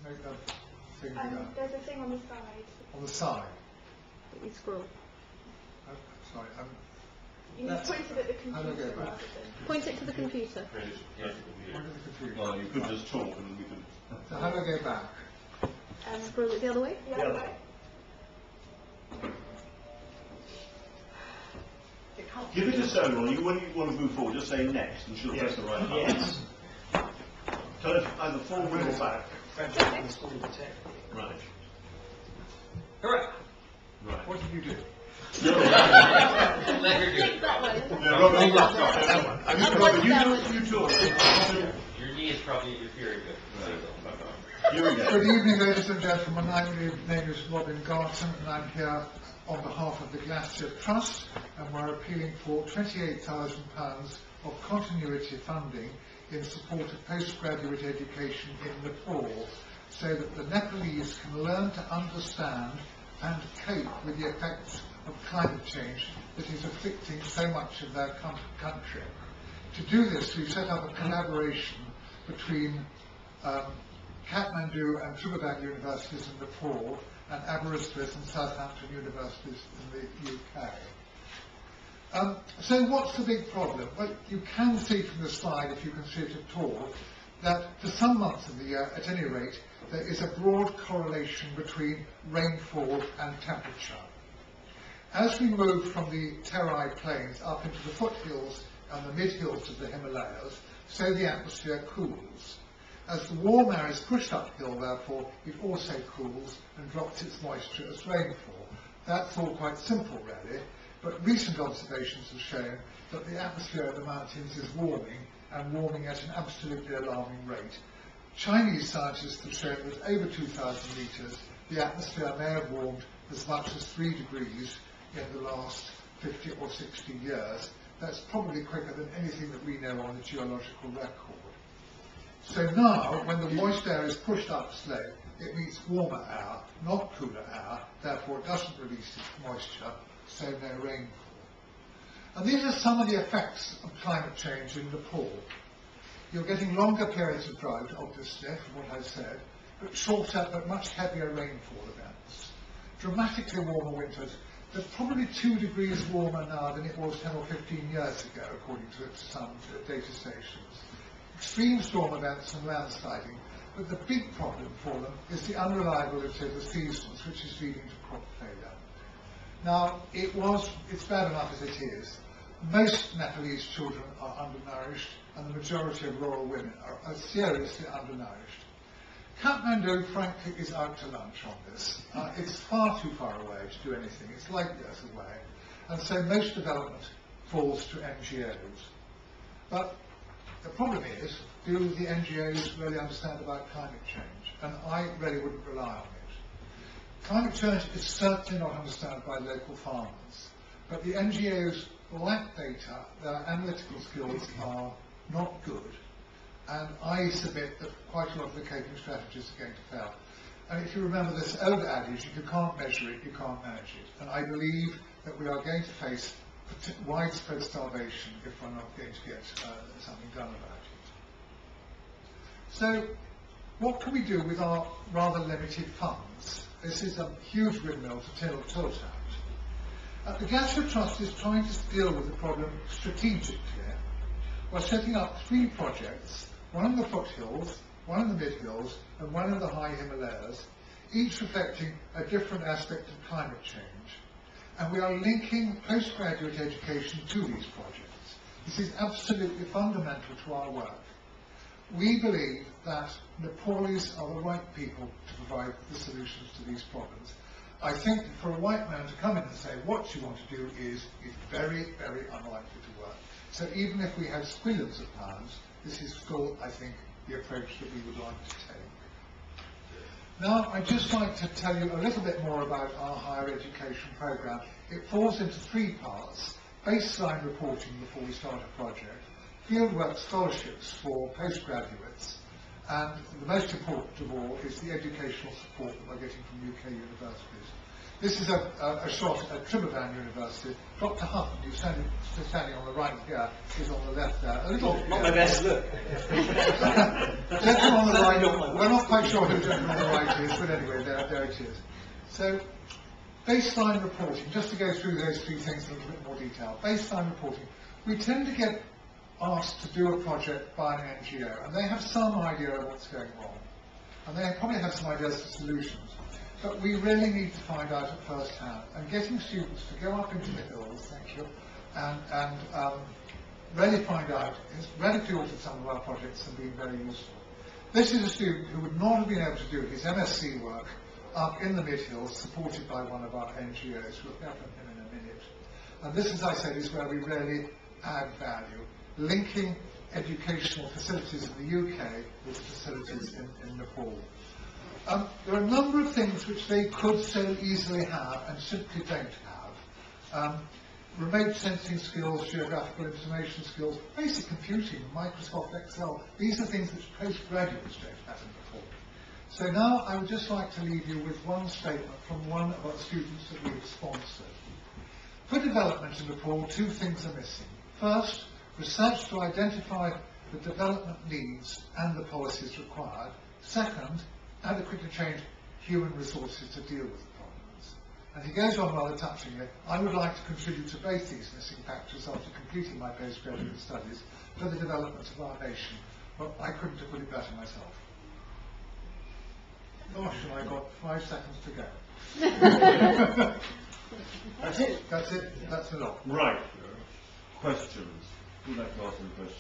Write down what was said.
Make that thing there's a thing on the side. on the side. You scroll. Sorry, You pointed at the computer. how do I go back? Point it to the computer. Point at the computer. Well, you could just talk and we can... So how do I go back? Scroll it the other way. The other way. Give it a second, when you want to move forward, just say next and she'll press the right button. Yes. Tell it either forward or back. French school of tech. Right. Correct. Right. What did you do? Think that way. You talk. Your knee is probably very good. Here we go. Good evening, ladies and gentlemen. My name is Robin Garton, and I'm here on behalf of the Glacier Trust, and we're appealing for £28,000 of continuity funding in support of postgraduate education in Nepal, so that the Nepalese can learn to understand and cope with the effects of climate change that is afflicting so much of their country. To do this, we set up a collaboration between Kathmandu and Tribhuvan universities in Nepal and Aberystwyth and Southampton universities in the UK. So what's the big problem? Well, you can see from the slide, if you can see it at all, that for some months of the year, at any rate, there is a broad correlation between rainfall and temperature. As we move from the Terai plains up into the foothills and the mid-hills of the Himalayas, so the atmosphere cools. As the warm air is pushed uphill, therefore, it also cools and drops its moisture as rainfall. That's all quite simple, really, but recent observations have shown that the atmosphere of the mountains is warming, and warming at an absolutely alarming rate. Chinese scientists have shown that over 2,000 metres, the atmosphere may have warmed as much as 3 degrees in the last 50 or 60 years. That's probably quicker than anything that we know on the geological record. So now, when the moist air is pushed up slope, it meets warmer air, not cooler air, therefore it doesn't release its moisture, so no rainfall. And these are some of the effects of climate change in Nepal. You're getting longer periods of drought, obviously, from what I've said, but shorter but much heavier rainfall events. Dramatically warmer winters. They're probably 2 degrees warmer now than it was 10 or 15 years ago, according to some data stations. Extreme storm events and landsliding, but the big problem for them is the unreliability of the seasons, which is leading to crop failure. Now, it's bad enough as it is. Most Nepalese children are undernourished, and the majority of rural women are seriously undernourished. Kathmandu, frankly, is out to lunch on this. It's far too far away to do anything. It's light years away. And so most development falls to NGOs. But the problem is, do the NGOs really understand about climate change? And I really wouldn't rely on it. Climate change is certainly not understood by local farmers. But the NGOs lack data, their analytical skills are not good. And I submit that quite a lot of the coping strategies are going to fail. And if you remember this old adage, if you can't measure it, you can't manage it. And I believe that we are going to face widespread starvation if we're not going to get something done about it. So, what can we do with our rather limited funds? This is a huge windmill to tilt at. The Glacier Trust is trying to deal with the problem strategically. We're setting up 3 projects, one in the foothills, one in the mid-hills, and one in the high Himalayas, each reflecting a different aspect of climate change. And we are linking postgraduate education to these projects. This is absolutely fundamental to our work. We believe that Nepalis are the right people to provide the solutions to these problems. I think that for a white man to come in and say what you want to do is very, very unlikely to work. So even if we had squillions of pounds, this is still, I think, the approach that we would like to take. Now, I'd just like to tell you a little bit more about our higher education programme. It falls into 3 parts: baseline reporting before we start a project, fieldwork scholarships for postgraduates, and the most important of all is the educational support that we're getting from UK universities. This is a shot at Tribhuvan University. Dr. Huff, who's standing on the right here, is on the left there. A little bit, not my best look. Gentleman on the right we're not quite sure who gentleman on the right is, but anyway, there it is. So, baseline reporting, just to go through those three things in a little bit more detail. Baseline reporting, we tend to get asked to do a project by an NGO, and they have some idea of what's going wrong, and they probably have some ideas for solutions, but we really need to find out at first hand, and getting students to go up into the hills, thank you, and really find out, has radically altered some of our projects and been very useful. This is a student who would not have been able to do his MSc work up in the mid-hills, supported by one of our NGOs. We'll hear from him in a minute. And this, as I said, is where we really add value, linking educational facilities in the UK with facilities in Nepal. There are a number of things which they could so easily have and simply don't have. Remote sensing skills, geographical information skills, basic computing, Microsoft Excel, these are things which postgraduates don't have in Nepal. So now I would just like to leave you with one statement from one of our students that we've sponsored. For development in Nepal, two things are missing. First, research to identify the development needs and the policies required. Second, adequately trained human resources to deal with the problems. And he goes on rather touchingly, I would like to contribute to both these missing factors after completing my postgraduate studies for the development of our nation. Well, I couldn't have put it better myself. Gosh, and I got 5 seconds to go. That's it. That's it. That's a lot. Right. Questions. Who'd like to ask any questions?